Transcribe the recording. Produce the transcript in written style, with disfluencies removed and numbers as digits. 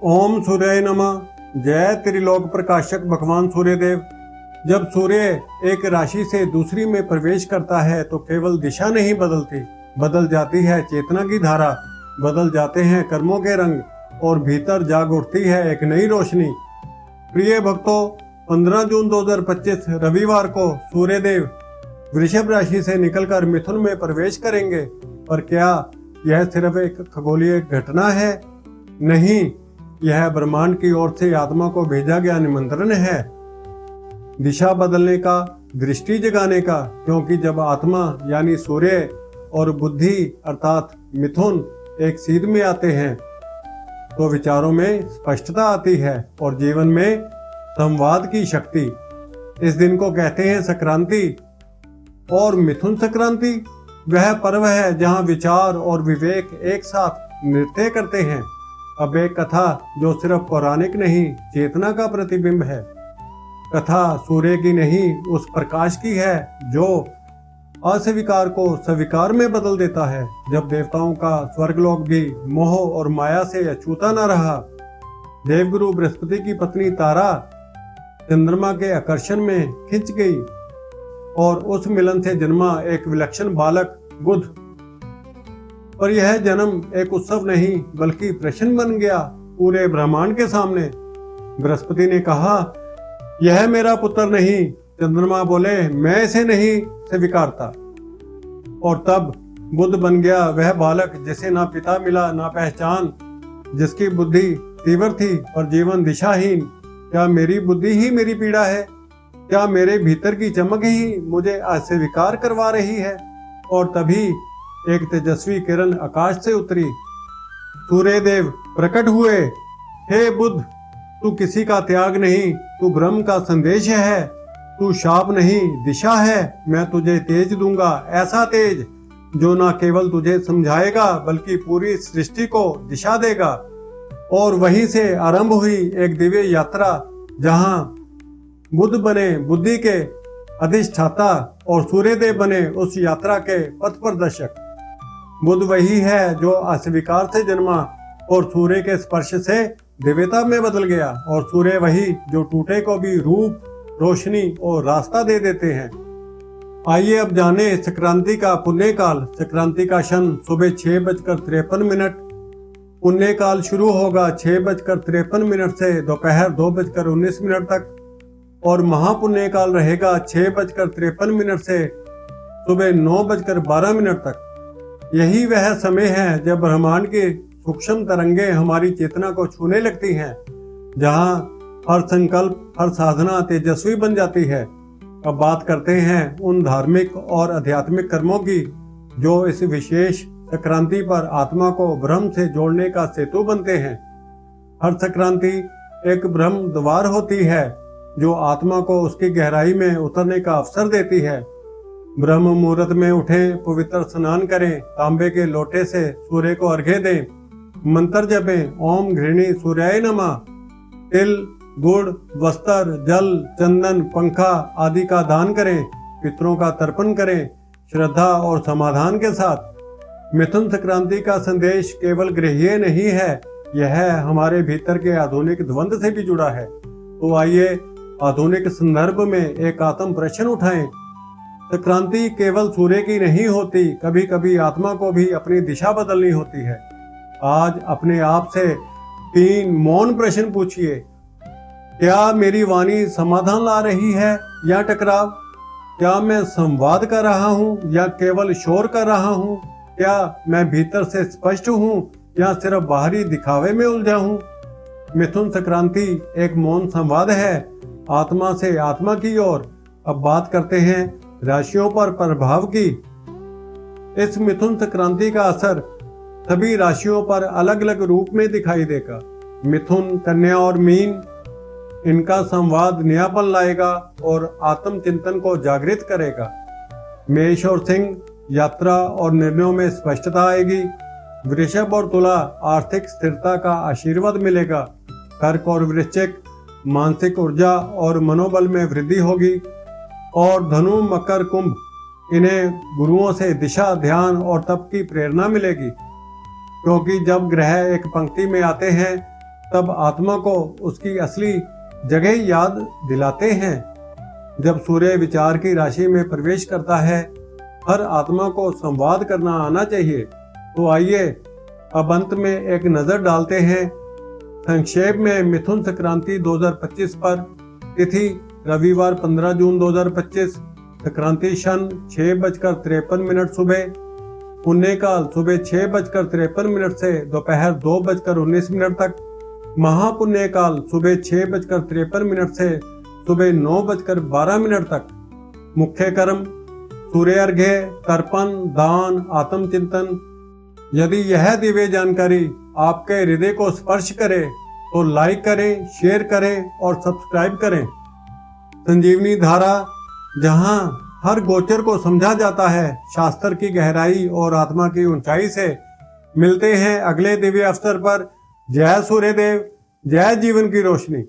ओम सूर्याय नमः। जय त्रिलोक प्रकाशक भगवान सूर्यदेव। जब सूर्य एक राशि से दूसरी में प्रवेश करता है तो केवल दिशा नहीं बदलती, बदल जाती है चेतना की धारा, बदल जाते हैं कर्मों के रंग और भीतर जाग उठती है एक नई रोशनी। प्रिय भक्तों, 15 जून 2025 रविवार को सूर्यदेव वृषभ राशि से निकलकर मिथुन में प्रवेश करेंगे। पर क्या यह सिर्फ एक खगोलीय घटना है? नहीं, यह ब्रह्मांड की ओर से आत्मा को भेजा गया निमंत्रण है, दिशा बदलने का, दृष्टि जगाने का। क्योंकि जब आत्मा यानी सूर्य और बुद्धि अर्थात मिथुन एक सीध में आते हैं तो विचारों में स्पष्टता आती है और जीवन में संवाद की शक्ति। इस दिन को कहते हैं संक्रांति। और मिथुन संक्रांति वह पर्व है जहां विचार और विवेक एक साथ नृत्य करते हैं। अब एक कथा जो सिर्फ पौराणिक नहीं, चेतना का प्रतिबिंब है। कथा सूर्य की नहीं, उस प्रकाश की है जो अस्वीकार को स्वीकार में बदल देता है। जब देवताओं का स्वर्गलोक भी मोह और माया से अछूता न रहा, देवगुरु बृहस्पति की पत्नी तारा चंद्रमा के आकर्षण में खिंच गई और उस मिलन से जन्मा एक विलक्षण बालक बुध। और यह जन्म एक उत्सव नहीं बल्कि प्रश्न बन गया पूरे ब्रह्मांड के सामने। बृहस्पति ने कहा, यह मेरा पुत्र नहीं। चंद्रमा बोले, मैं इसे नहीं स्वीकारता। और तब बुध बन गया वह बालक जिसे ना पिता मिला ना पहचान, जिसकी बुद्धि तीव्र थी और जीवन दिशाहीन। क्या मेरी बुद्धि ही मेरी पीड़ा है? क्या मेरे भीतर की चमक ही मुझे अस्वीकार करवा रही है? और तभी एक तेजस्वी किरण आकाश से उतरी। सूर्यदेव प्रकट हुए। हे बुध, तू किसी का त्याग नहीं, तू ब्रह्म का संदेश है। तू शाप नहीं, दिशा है। मैं तुझे तेज दूंगा, ऐसा तेज जो न केवल तुझे समझाएगा बल्कि पूरी सृष्टि को दिशा देगा। और वहीं से आरंभ हुई एक दिव्य यात्रा जहां बुध बने बुद्धि के अधिष्ठाता और सूर्यदेव बने उस यात्रा के पथ प्रदर्शक। बुध वही है जो अस्वीकार से जन्मा और सूर्य के स्पर्श से दिव्यता में बदल गया। और सूर्य वही जो टूटे को भी रूप, रोशनी और रास्ता दे देते हैं। आइए अब जाने संक्रांति का पुण्य काल। संक्रांति का क्षण सुबह 6:53। पुण्य काल शुरू होगा 6:53 से दोपहर 2:19 तक और महापुण्य काल रहेगा 6:53 से सुबह 9:12 तक। यही वह समय है जब ब्रह्मांड की सूक्ष्म तरंगे हमारी चेतना को छूने लगती हैं, जहां हर संकल्प, हर साधना तेजस्वी बन जाती है। अब बात करते हैं उन धार्मिक और आध्यात्मिक कर्मों की जो इस विशेष संक्रांति पर आत्मा को ब्रह्म से जोड़ने का सेतु बनते हैं। हर संक्रांति एक ब्रह्म द्वार होती है जो आत्मा को उसकी गहराई में उतरने का अवसर देती है। ब्रह्म मुहूर्त में उठें, पवित्र स्नान करें, तांबे के लोटे से सूर्य को अर्घ्य दें, मंत्र जपें, ओम घृणी सूर्याय नमः। तिल, गुड़, वस्त्र, जल, चंदन, पंखा आदि का दान करें, पितरों का तर्पण करें, श्रद्धा और समाधान के साथ। मिथुन संक्रांति का संदेश केवल गृहीय नहीं है, यह हमारे भीतर के आधुनिक द्वंद से भी जुड़ा है। तो आइए आधुनिक संदर्भ में एक आत्म प्रश्न उठाएं। संक्रांति केवल सूर्य की नहीं होती, कभी कभी आत्मा को भी अपनी दिशा बदलनी होती है। आज अपने आप से 3 मौन प्रश्न पूछिए। क्या मेरी वाणी समाधान ला रही है या टकराव? क्या मैं संवाद कर रहा हूँ या केवल शोर कर रहा हूँ? क्या मैं भीतर से स्पष्ट हूँ या सिर्फ बाहरी दिखावे में उलझा हूँ? मिथुन संक्रांति एक मौन संवाद है, आत्मा से आत्मा की ओर। अब बात करते हैं राशियों पर प्रभाव की। इस मिथुन संक्रांति का असर सभी राशियों पर अलग अलग रूप में दिखाई देगा। मिथुन, कन्या और मीन, इनका संवाद नयापन लाएगा और आत्मचिंतन को जागृत करेगा। मेष और सिंह, यात्रा और निर्णयों में स्पष्टता आएगी। वृषभ और तुला, आर्थिक स्थिरता का आशीर्वाद मिलेगा। कर्क और वृश्चिक, मानसिक ऊर्जा और मनोबल में वृद्धि होगी। और धनु, मकर, कुंभ, इन्हें गुरुओं से दिशा, ध्यान और तप की प्रेरणा मिलेगी। क्योंकि जब ग्रह एक पंक्ति में आते हैं तब आत्मा को उसकी असली जगह याद दिलाते हैं। जब सूर्य विचार की राशि में प्रवेश करता है, हर आत्मा को संवाद करना आना चाहिए। तो आइए अब अंत में एक नजर डालते हैं। संक्षेप में मिथुन संक्रांति 2025 पर तिथि रविवार 15 जून 2025, संक्रांति क्षण 6:53 सुबह, पुण्य काल सुबह 6:53 से दोपहर 2:19 तक, महापुण्य काल सुबह 6:53 से सुबह 9:12 तक। मुख्य कर्म सूर्य अर्घ्य, तर्पण, दान, आत्मचिंतन। यदि यह दिव्य जानकारी आपके हृदय को स्पर्श करे तो लाइक करें, शेयर करें और सब्सक्राइब करें। संजीवनी धारा, जहां हर गोचर को समझा जाता है शास्त्र की गहराई और आत्मा की ऊंचाई से। मिलते हैं अगले दिव्य अवसर पर। जय सूर्यदेव, जय जीवन की रोशनी।